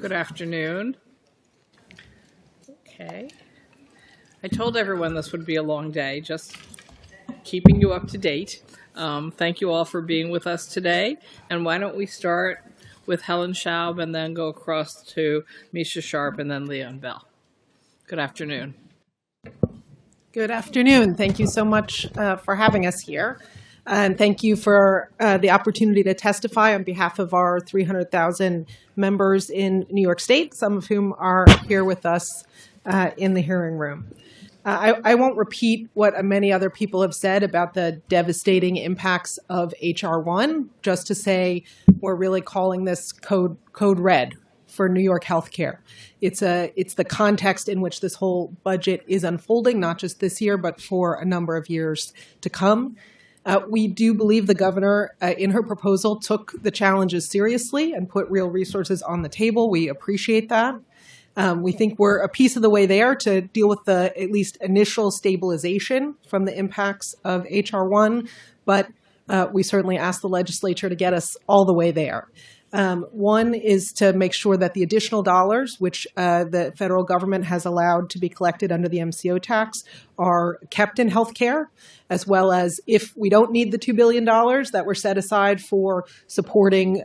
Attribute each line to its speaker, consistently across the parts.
Speaker 1: Good afternoon. Okay. I told everyone this would be a long day, just keeping you up to date. Thank you all for being with us today. And why don't we start with Helen Schaub and then go across to Misha Sharp and then Leon Bell. Good afternoon.
Speaker 2: Good afternoon. Thank you so much for having us here. And thank you for the opportunity to testify on behalf of our 300,000 members in New York State, some of whom are here with us in the hearing room. I won't repeat what many other people have said about the devastating impacts of H.R. 1, just to say we're really calling this code red for New York healthcare. It's the context in which this whole budget is unfolding, not just this year, but for a number of years to come. We do believe the governor, in her proposal, took the challenges seriously and put real resources on the table. We appreciate that. We think we're a piece of the way there to deal with the at least initial stabilization from the impacts of H.R. 1, but we certainly ask the legislature to get us all the way there. One is to make sure that the additional dollars, which the federal government has allowed to be collected under the MCO tax, are kept in healthcare, as well as if we don't need the $2 billion that were set aside for supporting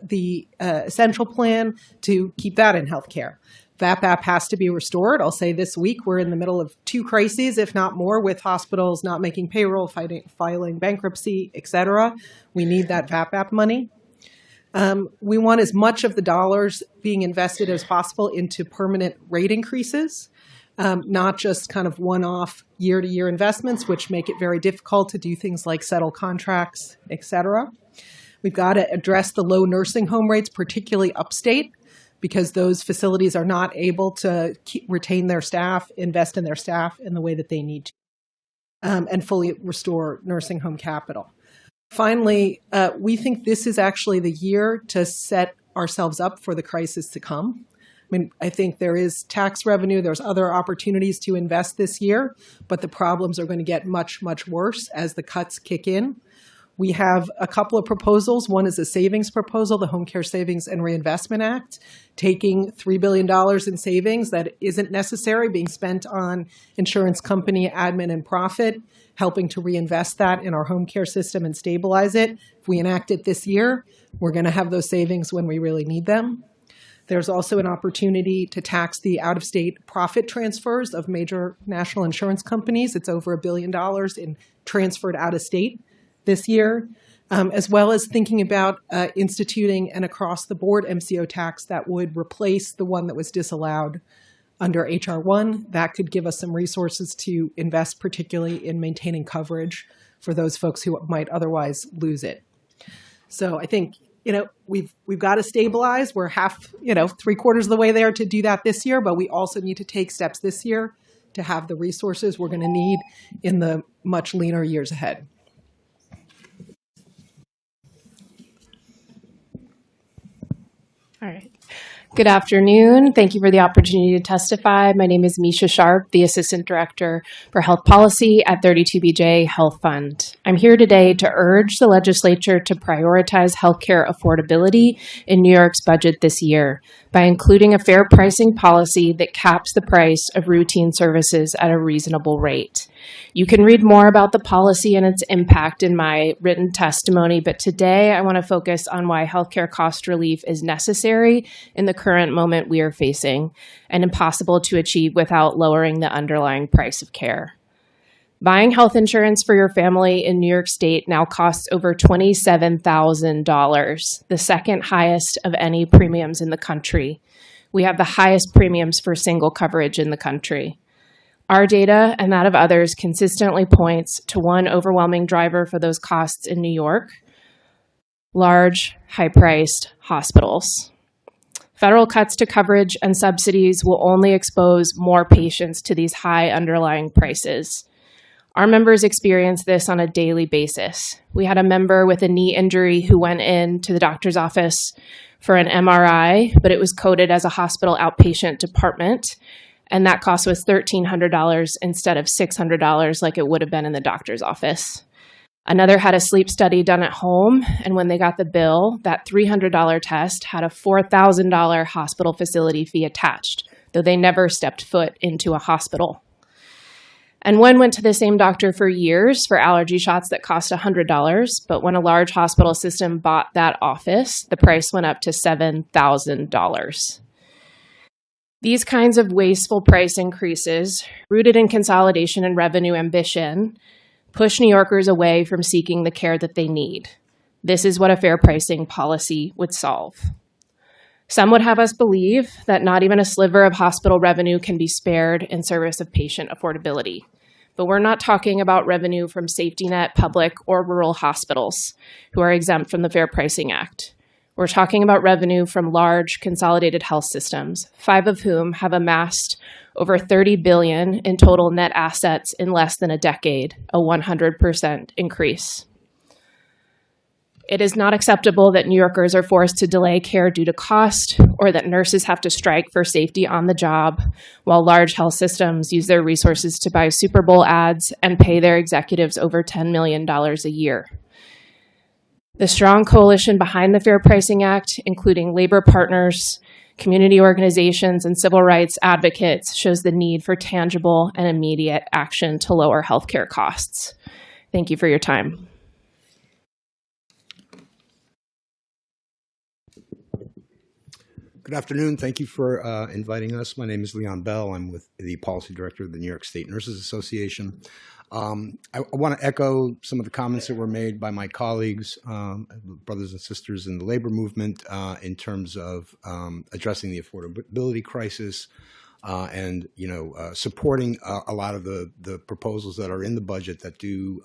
Speaker 2: the essential plan, to keep that in healthcare. VAPAP has to be restored. I'll say this week we're in the middle of two crises, if not more, with hospitals not making payroll, filing bankruptcy, et cetera. We need that VAPAP money. We want as much of the dollars being invested as possible into permanent rate increases, not just kind of one-off year-to-year investments, which make it very difficult to do things like settle contracts, et cetera. We've got to address the low nursing home rates, particularly upstate, because those facilities are not able to retain their staff, invest in their staff in the way that they need to, and fully restore nursing home capital. Finally, we think this is actually the year to set ourselves up for the crisis to come. I mean, I think there is tax revenue, there's other opportunities to invest this year, but the problems are going to get much, much worse as the cuts kick in. We have a couple of proposals. One is a savings proposal, the Home Care Savings and Reinvestment Act, taking $3 billion in savings that isn't necessary, being spent on insurance company admin and profit, helping to reinvest that in our home care system and stabilize it. If we enact it this year, we're going to have those savings when we really need them. There's also an opportunity to tax the out-of-state profit transfers of major national insurance companies. It's over $1 billion in transferred out-of-state this year, as well as thinking about instituting an across-the-board MCO tax that would replace the one that was disallowed under H.R. 1. That could give us some resources to invest, particularly in maintaining coverage for those folks who might otherwise lose it. So I think, we've got to stabilize. We're three-quarters of the way there to do that this year, but we also need to take steps this year to have the resources we're going to need in the much leaner years ahead.
Speaker 3: All right. Good afternoon. Thank you for the opportunity to testify. My name is Misha Sharp, the Assistant Director for Health Policy at 32BJ Health Fund. I'm here today to urge the legislature to prioritize healthcare affordability in New York's budget this year by including a fair pricing policy that caps the price of routine services at a reasonable rate. You can read more about the policy and its impact in my written testimony, but today I want to focus on why healthcare cost relief is necessary in the current moment we are facing and impossible to achieve without lowering the underlying price of care. Buying health insurance for your family in New York State now costs over $27,000, the second highest of any premiums in the country. We have the highest premiums for single coverage in the country. Our data and that of others consistently points to one overwhelming driver for those costs in New York: large, high-priced hospitals. Federal cuts to coverage and subsidies will only expose more patients to these high underlying prices. Our members experience this on a daily basis. We had a member with a knee injury who went in to the doctor's office for an MRI, but it was coded as a hospital outpatient department, and that cost was $1,300 instead of $600 like it would have been in the doctor's office. Another had a sleep study done at home, and when they got the bill, that $300 test had a $4,000 hospital facility fee attached, though they never stepped foot into a hospital. And one went to the same doctor for years for allergy shots that cost $100, but when a large hospital system bought that office, the price went up to $7,000. These kinds of wasteful price increases, rooted in consolidation and revenue ambition, push New Yorkers away from seeking the care that they need. This is what a fair pricing policy would solve. Some would have us believe that not even a sliver of hospital revenue can be spared in service of patient affordability. But we're not talking about revenue from safety net, public, or rural hospitals who are exempt from the Fair Pricing Act. We're talking about revenue from large consolidated health systems, 5 of whom have amassed over $30 billion in total net assets in less than a decade, a 100% increase. It is not acceptable that New Yorkers are forced to delay care due to cost, or that nurses have to strike for safety on the job, while large health systems use their resources to buy Super Bowl ads and pay their executives over $10 million a year. The strong coalition behind the Fair Pricing Act, including labor partners, community organizations, and civil rights advocates, shows the need for tangible and immediate action to lower healthcare costs. Thank you for your time.
Speaker 4: Good afternoon. Thank you for inviting us. My name is Leon Bell. I'm with the Policy Director of the New York State Nurses Association. I want to echo some of the comments that were made by my colleagues, brothers and sisters in the labor movement, in terms of addressing the affordability crisis and supporting a lot of the proposals that are in the budget that do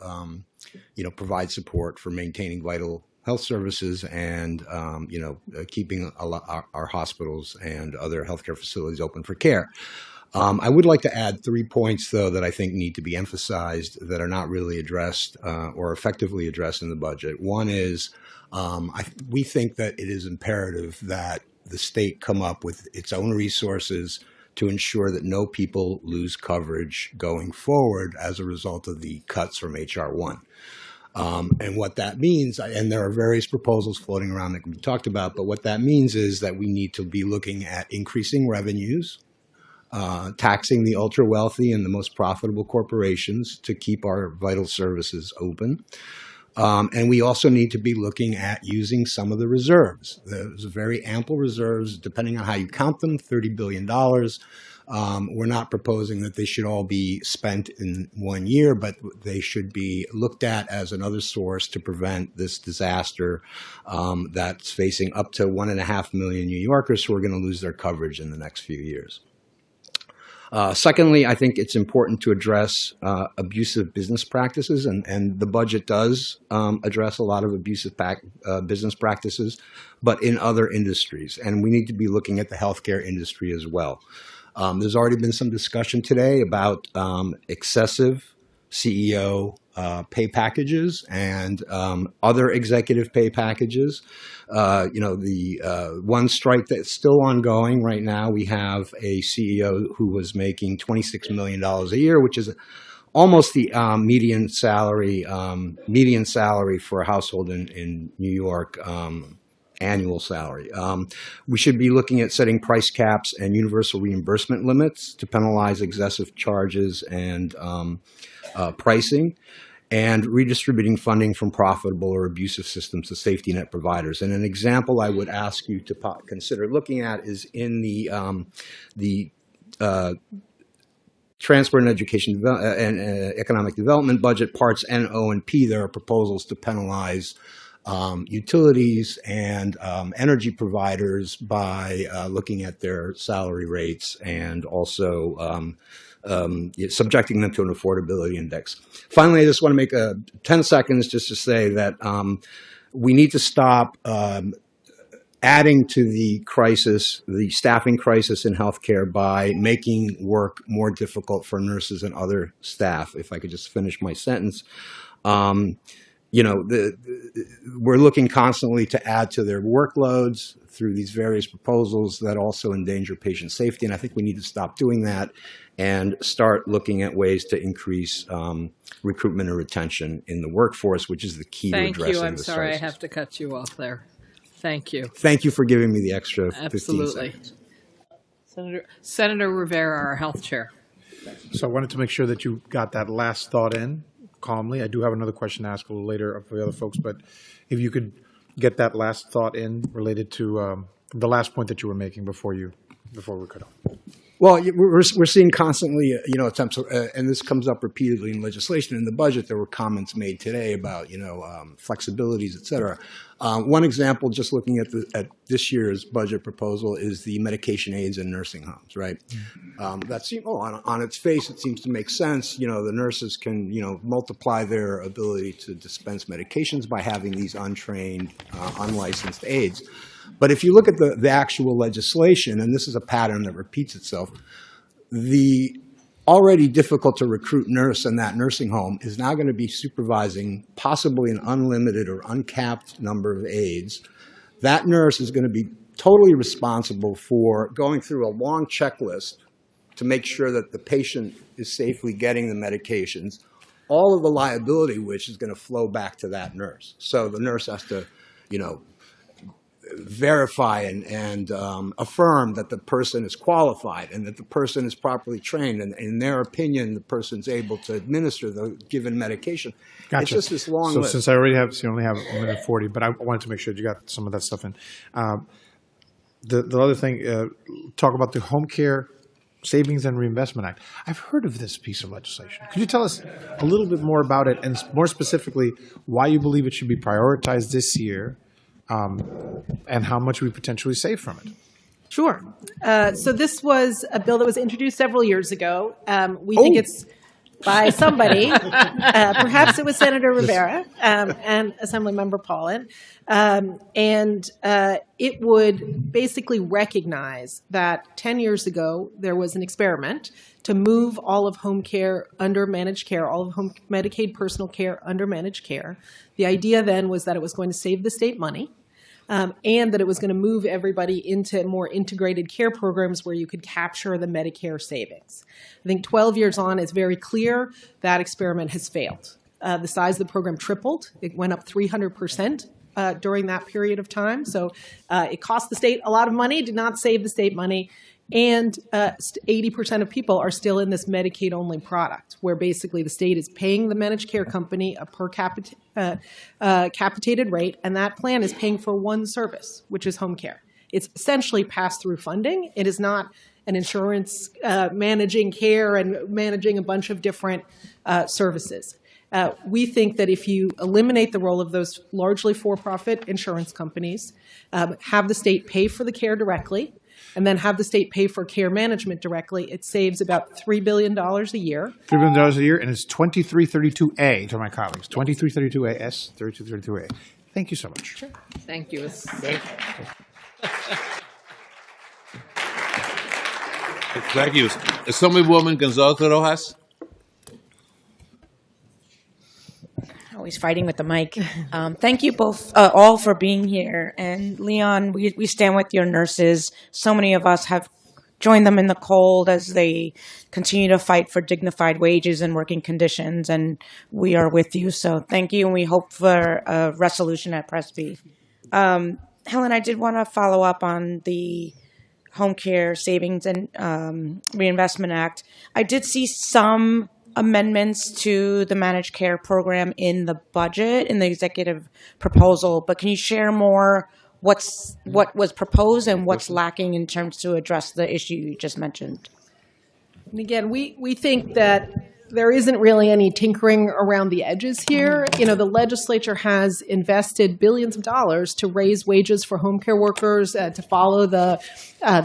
Speaker 4: provide support for maintaining vital health services and keeping our hospitals and other healthcare facilities open for care. I would like to add 3 points, though, that I think need to be emphasized that are not really addressed or effectively addressed in the budget. One is we think that it is imperative that the state come up with its own resources to ensure that no people lose coverage going forward as a result of the cuts from H.R. 1. And what that means, and there are various proposals floating around that can be talked about, but what that means is that we need to be looking at increasing revenues, taxing the ultra wealthy and the most profitable corporations to keep our vital services open. And we also need to be looking at using some of the reserves. There's very ample reserves, depending on how you count them, $30 billion. We're not proposing that they should all be spent in 1 year, but they should be looked at as another source to prevent this disaster that's facing up to 1.5 million New Yorkers who are going to lose their coverage in the next few years. Secondly, I think it's important to address abusive business practices, and the budget does address a lot of abusive business practices, but in other industries. And we need to be looking at the healthcare industry as well. There's already been some discussion today about excessive CEO pay packages and other executive pay packages. The one strike that's still ongoing right now, we have a CEO who was making $26 million a year, which is almost the median salary for a household in New York. Annual salary. We should be looking at setting price caps and universal reimbursement limits to penalize excessive charges and pricing, and redistributing funding from profitable or abusive systems to safety net providers. And an example I would ask you to consider looking at is in the Transport and Education and Economic Development budget, parts N, O, and P. There are proposals to penalize utilities and energy providers by looking at their salary rates and also subjecting them to an affordability index. Finally, I just want to make 10 seconds just to say that we need to stop adding to the crisis, the staffing crisis in healthcare, by making work more difficult for nurses and other staff. If I could just finish my sentence. we're looking constantly to add to their workloads through these various proposals that also endanger patient safety. And I think we need to stop doing that and start looking at ways to increase recruitment and retention in the workforce, which is the key to addressing
Speaker 1: Thank you. I'm
Speaker 4: this
Speaker 1: sorry I
Speaker 4: crisis.
Speaker 1: have to cut you off there. Thank you.
Speaker 4: Thank you for giving me the extra 15
Speaker 1: Absolutely.
Speaker 4: seconds.
Speaker 1: Senator Rivera, our health chair.
Speaker 5: So I wanted to make sure that you got that last thought in calmly. I do have another question to ask a little later for the other folks, but if you could get that last thought in related to the last point that you were making before we cut off.
Speaker 4: Well, we're seeing constantly, attempts, and this comes up repeatedly in legislation. In the budget, there were comments made today about, flexibilities, et cetera. One example, just looking at this year's budget proposal, is the medication aids in nursing homes, right? That's, on its face, it seems to make sense. The nurses can, multiply their ability to dispense medications by having these untrained, unlicensed aides. But if you look at the actual legislation, and this is a pattern that repeats itself, the already difficult to recruit nurse in that nursing home is now going to be supervising possibly an unlimited or uncapped number of aides. That nurse is going to be totally responsible for going through a long checklist to make sure that the patient is safely getting the medications, all of the liability which is going to flow back to that nurse. So the nurse has to, verify and affirm that the person is qualified and that the person is properly trained, and in their opinion, the person's able to administer the given medication.
Speaker 5: Gotcha.
Speaker 4: It's just this long
Speaker 5: so
Speaker 4: list.
Speaker 5: Since I already have, so you only have a minute 40, but I wanted to make sure you got some of that stuff in. The other thing, talk about the Home Care Savings and Reinvestment Act. I've heard of this piece of legislation. Could you tell us a little bit more about it, and more specifically, why you believe it should be prioritized this year, and how much we potentially save from it?
Speaker 2: Sure. So this was a bill that was introduced several years ago. We think it's by somebody. Perhaps it was Senator Rivera and Assemblymember Paulin. And it would basically recognize that 10 years ago, there was an experiment to move all of home care under managed care, all of home Medicaid personal care under managed care. The idea then was that it was going to save the state money. And that it was going to move everybody into more integrated care programs where you could capture the Medicare savings. I think 12 years on, it's very clear that experiment has failed. The size of the program tripled. It went up 300% during that period of time. So it cost the state a lot of money, did not save the state money. And 80% of people are still in this Medicaid-only product, where basically the state is paying the managed care company a per capitated rate, and that plan is paying for one service, which is home care. It's essentially pass-through funding. It is not an insurance managing care and managing a bunch of different services. We think that if you eliminate the role of those largely for-profit insurance companies, have the state pay for the care directly, and then have the state pay for care management directly, it saves about $3 billion a year.
Speaker 5: $3 billion a year, and it's 2332A to my colleagues. 2332A, S, 3232A. Thank you so much. Sure.
Speaker 1: Thank you.
Speaker 6: Thank you. Assemblywoman Gonzalez Rojas.
Speaker 7: Always fighting with the mic. Thank you both, all for being here. And Leon, we stand with your nurses. So many of us have joined them in the cold as they continue to fight for dignified wages and working conditions. And we are with you. So thank you. And we hope for a resolution at Presby. Helen, I did want to follow up on the Home Care Savings and Reinvestment Act. I did see some amendments to the managed care program in the budget, in the executive proposal, but can you share more what was proposed and what's lacking in terms to address the issue you just mentioned?
Speaker 2: And again, we think that there isn't really any tinkering around the edges here. The legislature has invested billions of dollars to raise wages for home care workers, to follow the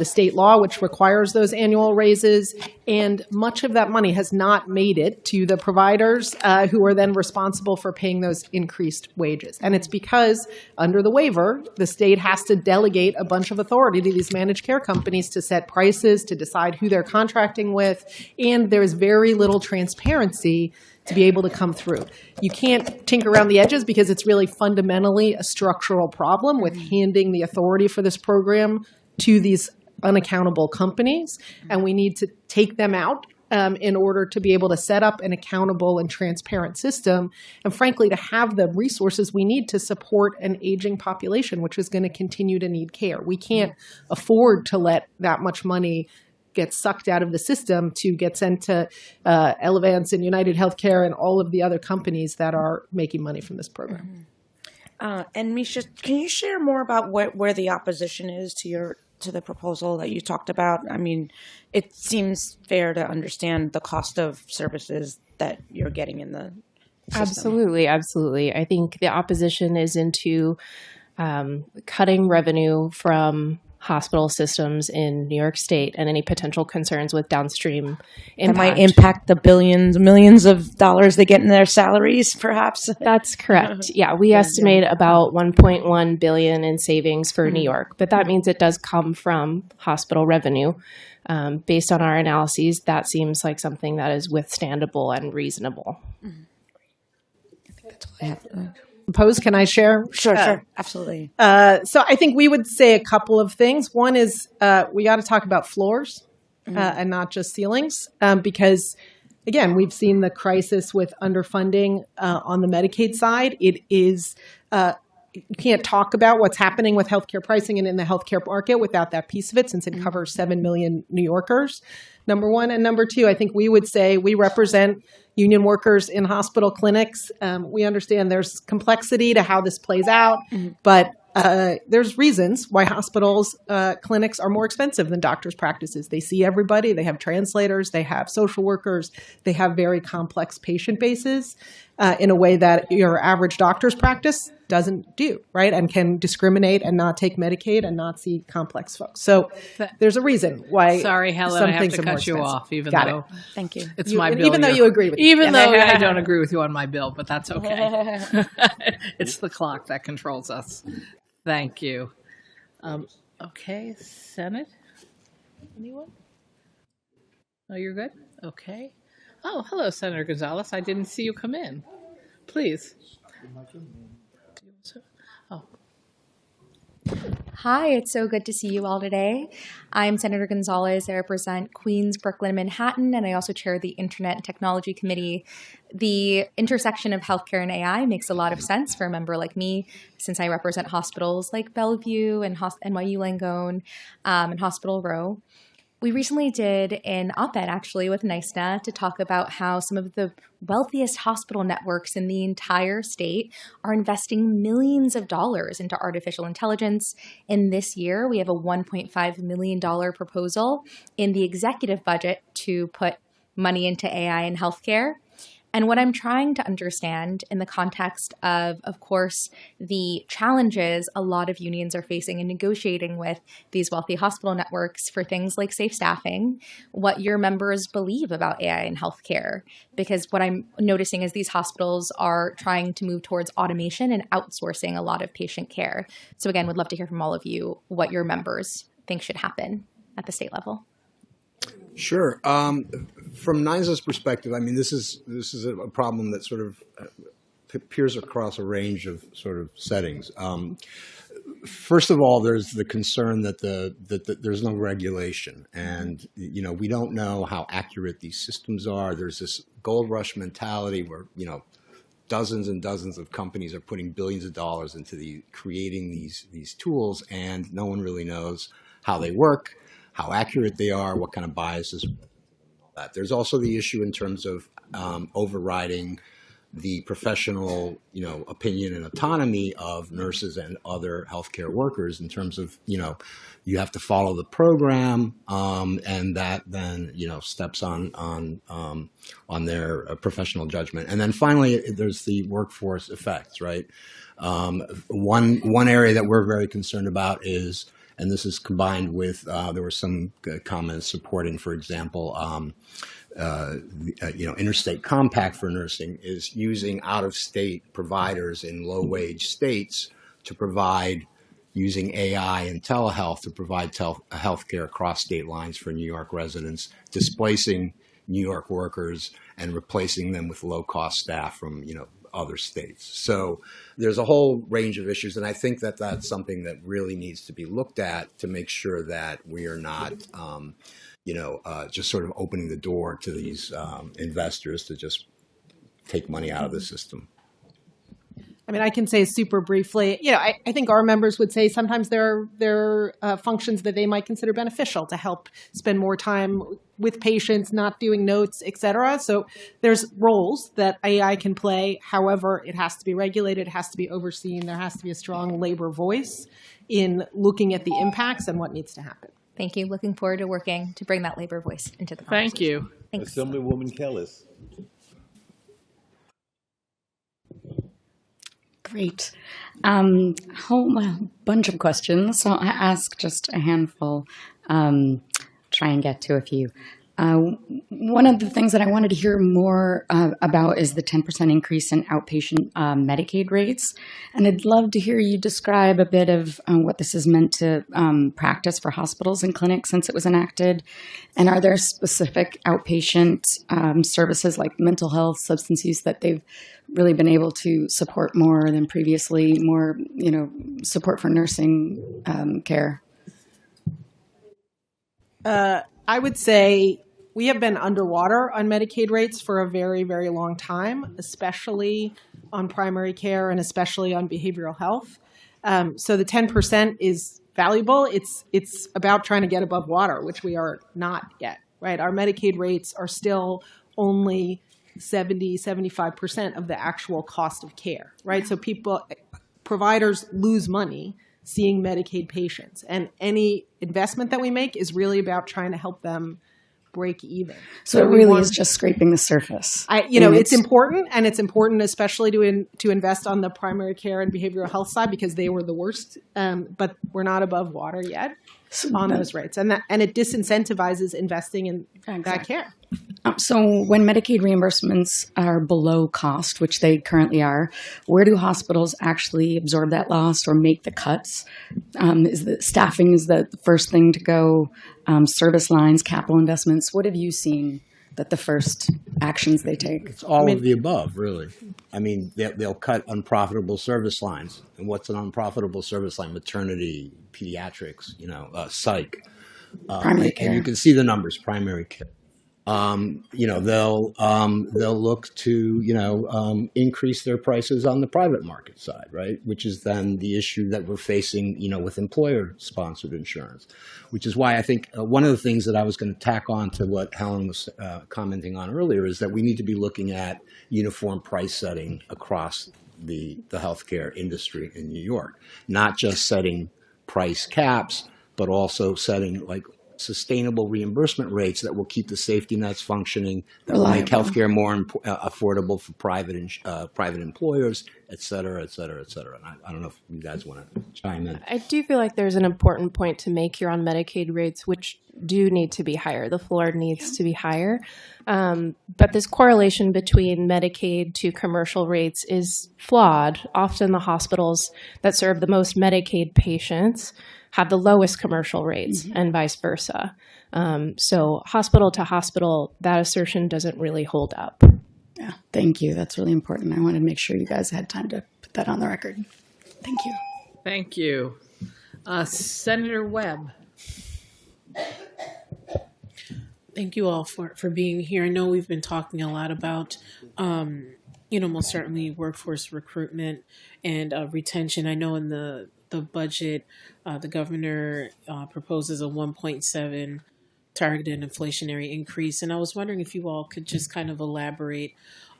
Speaker 2: state law, which requires those annual raises. And much of that money has not made it to the providers who are then responsible for paying those increased wages. And it's because under the waiver, the state has to delegate a bunch of authority to these managed care companies to set prices, to decide who they're contracting with. And there's very little transparency transparency to be able to come through. You can't tinker around the edges because it's really fundamentally a structural problem with handing the authority for this program to these unaccountable companies, and we need to take them out in order to be able to set up an accountable and transparent system, and frankly, to have the resources we need to support an aging population, which is going to continue to need care. We can't afford to let that much money get sucked out of the system to get sent to Elevance and United Healthcare and all of the other companies that are making money from this program.
Speaker 7: And Misha, can you share more about where the opposition is to the proposal that you talked about? I mean, it seems fair to understand the cost of services that you're getting in the system.
Speaker 3: Absolutely, absolutely. I think the opposition is into cutting revenue from hospital systems in New York State and any potential concerns with downstream
Speaker 7: That
Speaker 3: impact.
Speaker 7: might impact the millions of dollars they get in their salaries, perhaps.
Speaker 3: That's correct. Yeah, we estimate about 1.1 billion in savings for New York, but that means it does come from hospital revenue. Based on our analyses, that seems like something that is withstandable and reasonable.
Speaker 2: Pose, can I share?
Speaker 7: Sure, absolutely.
Speaker 2: So I think we would say a couple of things. One is we got to talk about floors and not just ceilings, because again, we've seen the crisis with underfunding on the Medicaid side. It is you can't talk about what's happening with healthcare pricing and in the healthcare market without that piece of it, since it covers 7 million New Yorkers. Number one. And number two, I think we would say we represent union workers in hospital clinics. We understand there's complexity to how this plays out, but there's reasons why hospitals, clinics are more expensive than doctors' practices. They see everybody. They have translators. They have social workers. They have very complex patient bases in a way that your average doctor's practice doesn't do, right? And can discriminate and not take Medicaid and not see complex folks. So there's a reason why.
Speaker 1: Sorry, Helen,
Speaker 2: some
Speaker 1: I have
Speaker 2: things
Speaker 1: to
Speaker 2: are more
Speaker 1: cut you
Speaker 2: expensive.
Speaker 1: off, even
Speaker 2: Got
Speaker 1: though
Speaker 2: it.
Speaker 7: Thank you.
Speaker 1: it's
Speaker 2: You-
Speaker 1: my
Speaker 2: and
Speaker 1: bill.
Speaker 2: even though you agree with me.
Speaker 1: Even though I don't agree with you on my bill, but that's okay. It's the clock that controls us. Thank you. Okay, Senate? Anyone? Oh, you're good? Okay. Oh, hello, Senator Gonzalez. I didn't see you come in. Please. Oh,
Speaker 8: Hi, it's so good to see you all today. I'm Senator Gonzalez. I represent Queens, Brooklyn, and Manhattan, and I also chair the Internet and Technology Committee. The intersection of healthcare and AI makes a lot of sense for a member like me, since I represent hospitals like Bellevue and NYU Langone and Hospital Row. We recently did an op-ed actually with NYSNA to talk about how some of the wealthiest hospital networks in the entire state are investing millions of dollars into artificial intelligence. And this year, we have a $1.5 million proposal in the executive budget to put money into AI in healthcare. And what I'm trying to understand in the context of course, the challenges a lot of unions are facing in negotiating with these wealthy hospital networks for things like safe staffing, what your members believe about AI in healthcare. Because what I'm noticing is these hospitals are trying to move towards automation and outsourcing a lot of patient care. So again, would love to hear from all of you what your members think should happen at the state level.
Speaker 4: Sure. From NYSA's perspective, I mean, this is a problem that sort of appears across a range of sort of settings. First of all, there's the concern that there's no regulation, and we don't know how accurate these systems are. There's this gold rush mentality where dozens and dozens of companies are putting billions of dollars into creating these tools, and no one really knows how they work, how accurate they are, what kind of biases. There's also the issue in terms of overriding the professional, opinion and autonomy of nurses and other healthcare workers in terms of, you have to follow the program, and that then, steps on their professional judgment. And then finally, there's the workforce effects, right? One area that we're very concerned about is, and this is combined with, there were some comments supporting, for example, interstate compact for nursing is using out-of-state providers in low-wage states to provide, using AI and telehealth to provide healthcare across state lines for New York residents, displacing New York workers and replacing them with low-cost staff from, other states. So there's a whole range of issues, and I think that that's something that really needs to be looked at to make sure that we are not, just sort of opening the door to these investors to just take money out of the system.
Speaker 2: I mean, I can say super briefly, I think our members would say sometimes there are functions that they might consider beneficial to help spend more time with patients, not doing notes, et cetera. So there's roles that AI can play. However, it has to be regulated, it has to be overseen. There has to be a strong labor voice in looking at the impacts and what needs to happen.
Speaker 8: Thank you. Looking forward to working to bring that labor voice into the conversation.
Speaker 1: Thank you.
Speaker 8: Thanks.
Speaker 6: Assemblywoman Kellis.
Speaker 9: Great. A bunch of questions. So I ask just a handful, try and get to a few. One of the things that I wanted to hear more about is the 10% increase in outpatient Medicaid rates. And I'd love to hear you describe a bit of what this has meant to practice for hospitals and clinics since it was enacted. And are there specific outpatient services like mental health, substance use that they've really been able to support more than previously, more, support for nursing care?
Speaker 2: I would say we have been underwater on Medicaid rates for a very, very long time, especially on primary care and especially on behavioral health. So the 10% is valuable. It's about trying to get above water, which we are not yet, right? Our Medicaid rates are still only 75% of the actual cost of care, right? So providers lose money seeing Medicaid patients, and any investment that we make is really about trying to help them break even.
Speaker 9: So it really is just scraping the surface.
Speaker 2: It's important, and it's important especially to invest on the primary care and behavioral health side because they were the worst, but we're not above water yet on those rates, and it disincentivizes investing in that care.
Speaker 9: So when Medicaid reimbursements are below cost, which they currently are, where do hospitals actually absorb that loss or make the cuts? Is the staffing is the first thing to go? Service lines, capital investments. What have you seen that the first actions they take?
Speaker 4: It's all of the above, really. I mean, they'll cut unprofitable service lines. And what's an unprofitable service line? Maternity, pediatrics, psych.
Speaker 9: Primary care.
Speaker 4: And you can see the numbers, primary care. They'll look to, increase their prices on the private market side, right? Which is then the issue that we're facing, with employer-sponsored insurance, which is why I think one of the things that I was going to tack on to what Helen was commenting on earlier is that we need to be looking at uniform price setting across the healthcare industry in New York, not just setting price caps, but also setting sustainable reimbursement rates that will keep the safety nets functioning, that will make healthcare more affordable for private employers, et cetera, et cetera, et cetera. And I don't know if you guys want to chime in.
Speaker 3: I do feel like there's an important point to make here on Medicaid rates, which do need to be higher. The floor needs to be higher. But this correlation between Medicaid to commercial rates is flawed. Often the hospitals that serve the most Medicaid patients have the lowest commercial rates and vice versa. So hospital to hospital, that assertion doesn't really hold up.
Speaker 9: Yeah, thank you. That's really important. I wanted to make sure you guys had time to put that on the record. Thank you.
Speaker 1: Thank you. Senator Webb.
Speaker 10: Thank you all for being here. I know we've been talking a lot about, most certainly workforce recruitment and retention. I know in the budget, the governor proposes a 1.7 targeted inflationary increase. And I was wondering if you all could just kind of elaborate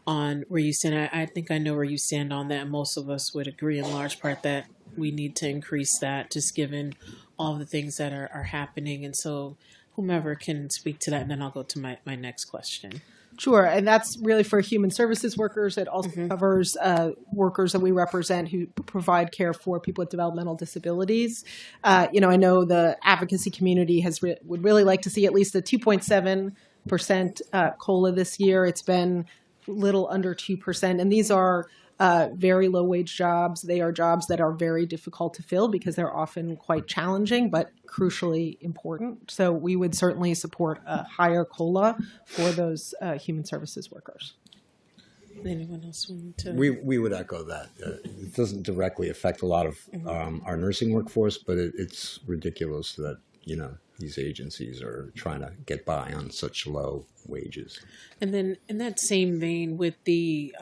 Speaker 10: on where you stand. I think I know where you stand on that. Most of us would agree in large part that we need to increase that just given all the things that are happening. And so whomever can speak to that, and then I'll go to my next question.
Speaker 2: Sure, and that's really for human services workers. It also covers workers that we represent who provide care for people with developmental disabilities. I know the advocacy community would really like to see at least a 2.7% COLA this year. It's been little under 2%, and these are very low wage jobs. They are jobs that are very difficult to fill because they're often quite challenging, but crucially important. So we would certainly support a higher COLA for those human services workers.
Speaker 10: Anyone else want to?
Speaker 4: We would echo that. It doesn't directly affect a lot of our nursing workforce, but it's ridiculous that, these agencies are trying to get by on such low wages.
Speaker 10: And then in that same vein, with the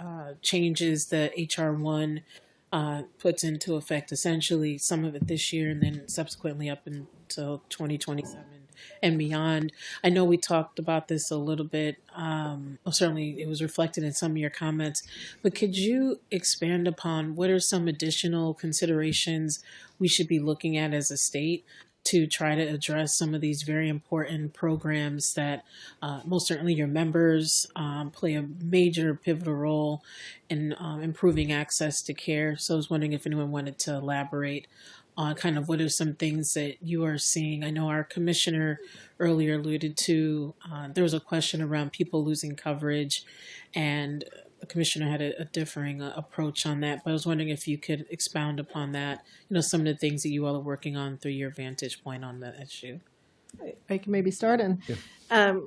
Speaker 10: changes that HR 1 puts into effect, essentially some of it this year and then subsequently up until 2027 and beyond. I know we talked about this a little bit. Certainly it was reflected in some of your comments, but could you expand upon what are some additional considerations we should be looking at as a state to try to address some of these very important programs that most certainly your members play a major pivotal role in improving access to care? So I was wondering if anyone wanted to elaborate on kind of what are some things that you are seeing. I know our commissioner earlier alluded to, there was a question around people losing coverage, and the commissioner had a differing approach on that, but I was wondering if you could expound upon that, some of the things that you all are working on through your vantage point on the issue.
Speaker 2: I can maybe start in.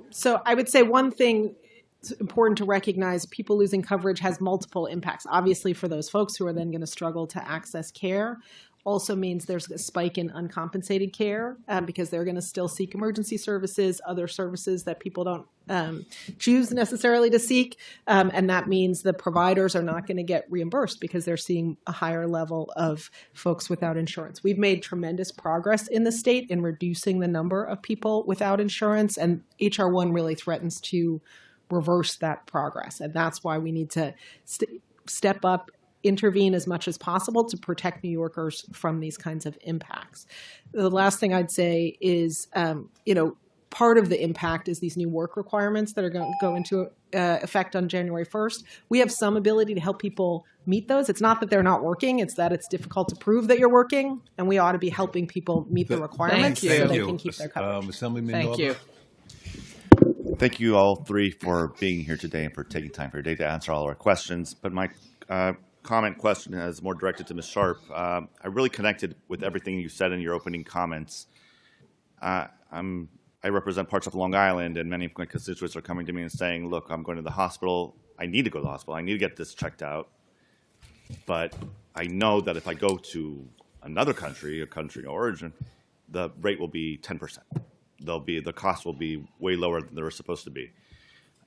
Speaker 2: So I would say one thing it's important to recognize: people losing coverage has multiple impacts. Obviously, for those folks who are then going to struggle to access care, also means there's a spike in uncompensated care because they're going to still seek emergency services, other services that people don't choose necessarily to seek. And that means the providers are not going to get reimbursed because they're seeing a higher level of folks without insurance. We've made tremendous progress in the state in reducing the number of people without insurance, and HR 1 really threatens to reverse that progress. And that's why we need to step up, intervene as much as possible to protect New Yorkers from these kinds of impacts. The last thing I'd say is, part of the impact is these new work requirements that are going to go into effect on January 1st. We have some ability to help people meet those. It's not that they're not working, it's that it's difficult to prove that you're working, and we ought to be helping people meet the requirements so they can keep their coverage.
Speaker 6: Assemblyman
Speaker 1: Thank
Speaker 6: Norber?
Speaker 1: you.
Speaker 11: Thank you all three for being here today and for taking time for your day to answer all our questions. But my question is more directed to Ms. Sharp. I really connected with everything you said in your opening comments. I represent parts of Long Island, and many of my constituents are coming to me and saying, look, I'm going to the hospital. I need to go to the hospital. I need to get this checked out. But I know that if I go to another country, a country of origin, the rate will be 10%. The cost will be way lower than they're supposed to be.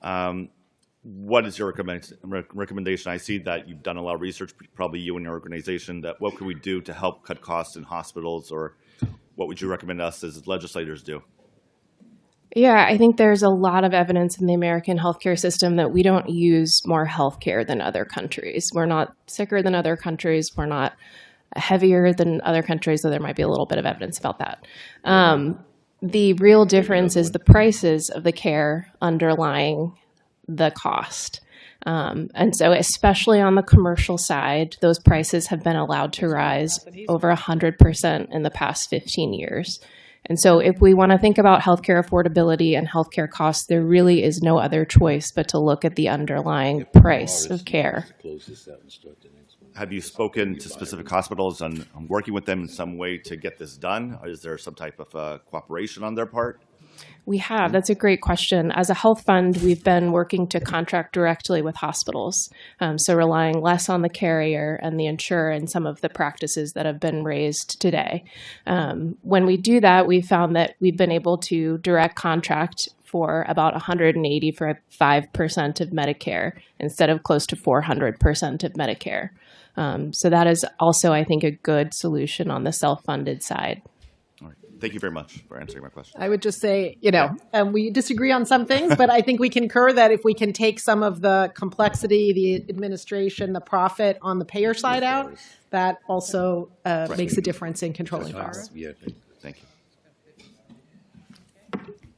Speaker 11: What is your recommendation? I see that you've done a lot of research, probably you and your organization, that what could we do to help cut costs in hospitals, or what would you recommend us as legislators do?
Speaker 3: Yeah, I think there's a lot of evidence in the American healthcare system that we don't use more healthcare than other countries. We're not sicker than other countries. We're not heavier than other countries, so there might be a little bit of evidence about that. The real difference is the prices of the care underlying the cost. And so especially on the commercial side, those prices have been allowed to rise over 100% in the past 15 years. And so if we want to think about healthcare affordability and healthcare costs, there really is no other choice but to look at the underlying price of care.
Speaker 11: Have you spoken to specific hospitals and working with them in some way to get this done? Or is there some type of cooperation on their part?
Speaker 3: We have. That's a great question. As a health fund, we've been working to contract directly with hospitals, so relying less on the carrier and the insurer and some of the practices that have been raised today. When we do that, we found that we've been able to direct contract for about 185% of Medicare instead of close to 400% of Medicare. So that is also, I think, a good solution on the self-funded side.
Speaker 11: All right. Thank you very much for answering my question.
Speaker 2: I would just say, we disagree on some things, but I think we concur that if we can take some of the complexity, the administration, the profit on the payer side out, that also makes a difference in controlling costs.
Speaker 6: Yeah.
Speaker 11: Thank you.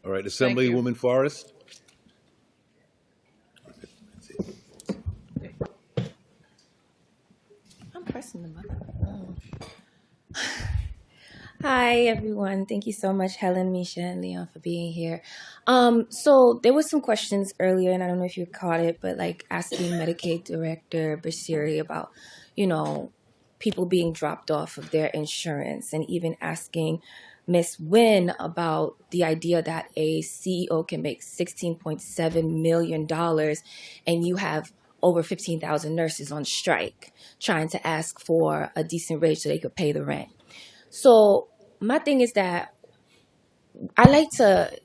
Speaker 6: All right, Assemblywoman Forrest.
Speaker 12: I'm pressing the button. Hi, Hi, everyone. Thank you so much, Helen, Misha, and Leon, for being here. So there was some questions earlier, and I don't know if you caught it, but like asking Medicaid Director Bashiri about, people being dropped off of their insurance, and even asking Ms. Nguyen about the idea that a CEO can make $16.7 million, and you have over 15,000 nurses on strike trying to ask for a decent wage so they could pay the rent. So my thing is that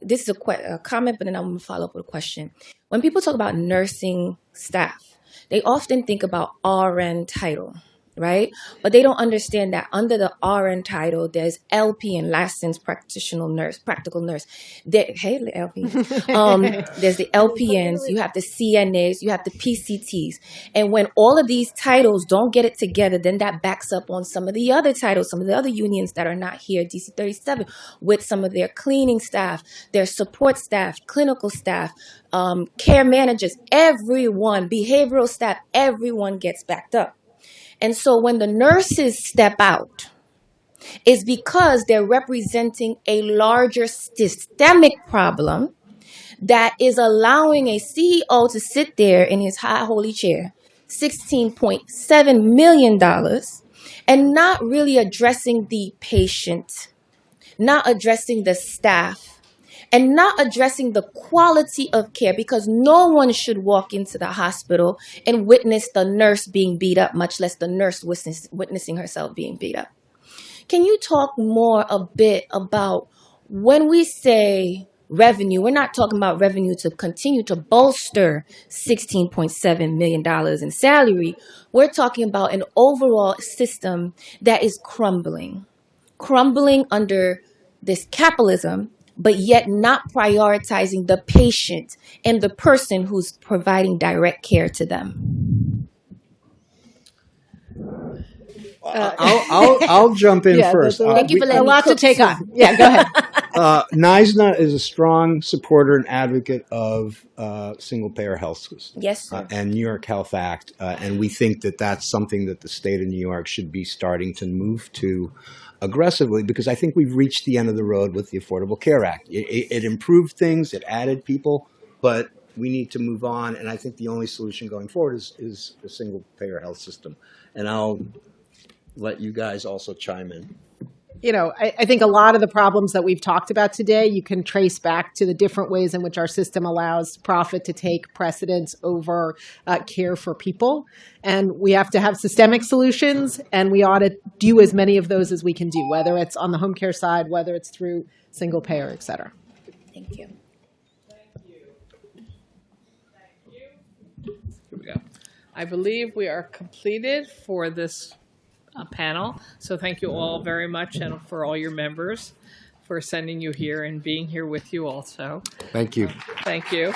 Speaker 12: this is a comment, but then I'm going to follow up with a question. When people talk about nursing staff, they often think about RN title, right? But they don't understand that under the RN title, there's LPN, licensed practical nurse. Hey, LP. There's the LPNs, you have the CNAs, you have the PCTs. And when all of these titles don't get it together, then that backs up on some of the other titles, some of the other unions that are not here, DC 37, with some of their cleaning staff, their support staff, clinical staff, care managers, everyone, behavioral staff, everyone gets backed up. And so when the nurses step out, it's because they're representing a larger systemic problem that is allowing a CEO to sit there in his high holy chair, $16.7 million, and not really addressing the patient, not addressing the staff, and not addressing the quality of care, because no one should walk into the hospital and witness the nurse being beat up, much less the nurse witnessing herself being beat up. Can you talk more a bit about when we say revenue, we're not talking about revenue to continue to bolster $16.7 million in salary. We're talking about an overall system that is crumbling under this capitalism, but yet not prioritizing the patient and the person who's providing direct care to them.
Speaker 4: I'll jump in first.
Speaker 12: Thank you for letting
Speaker 2: a lot
Speaker 12: me
Speaker 2: to take
Speaker 12: cook.
Speaker 2: on. Yeah, go ahead.
Speaker 4: NISNA is a strong supporter and advocate of single-payer health systems.
Speaker 12: Yes, sir.
Speaker 4: And New York Health Act, and we think that that's something that the state of New York should be starting to move to aggressively, because I think we've reached the end of the road with the Affordable Care Act. It improved things, it added people, but we need to move on, and I think the only solution going forward is a single-payer health system. And I'll let you guys also chime in.
Speaker 2: I think a lot of the problems that we've talked about today, you can trace back to the different ways in which our system allows profit to take precedence over care for people. And we have to have systemic solutions, and we ought to do as many of those as we can do, whether it's on the home care side, whether it's through single payer, et cetera.
Speaker 12: Thank you.
Speaker 1: Here we go. I believe we are completed for this panel. So thank you all very much, and for all your members for sending you here and being here with you also.
Speaker 4: Thank you.
Speaker 1: Thank you.